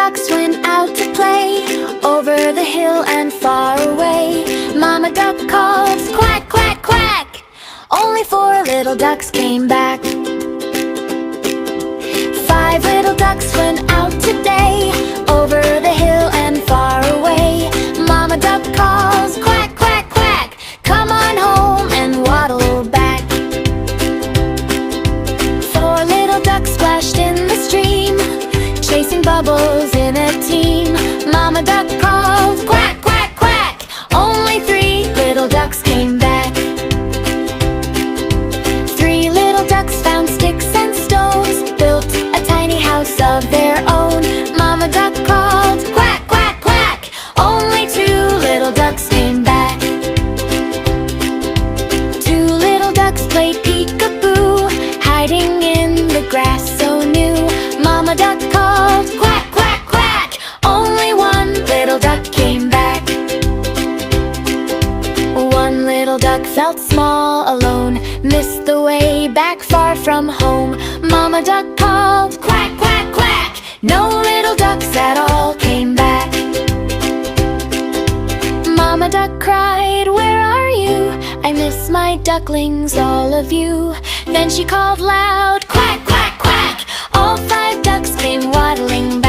ducks went out to play, over the hill and far away. Mama duck called, quack, quack, quack. Only 4 little ducks came back. 5 little ducks went out today, over the hill and far away. Mama duck calls, quack, quack, quack. Come on home and waddle back. 4 little ducks splashed in the stream, chasing bubbles in a team. Mama duck called, quack, quack, quack. Only 3 little ducks came back. 3 little ducks found sticks and stones, built a tiny house of their own. Mama duck called, quack, quack, quack. Only 2 little ducks came back. 2 little ducks played peekaboo, hiding in the grass so new. Mama duck called, quack, quack, quack. Only 1 little duck came back. 1 little duck felt small, alone, missed the way back far from home. Mama duck called, quack, quack, quack. No little ducks at all came back. Mama duck cried, where are you? I miss my ducklings, all of you. Then she called loud, quack, quack, quack. All 5 ducks came waddling back.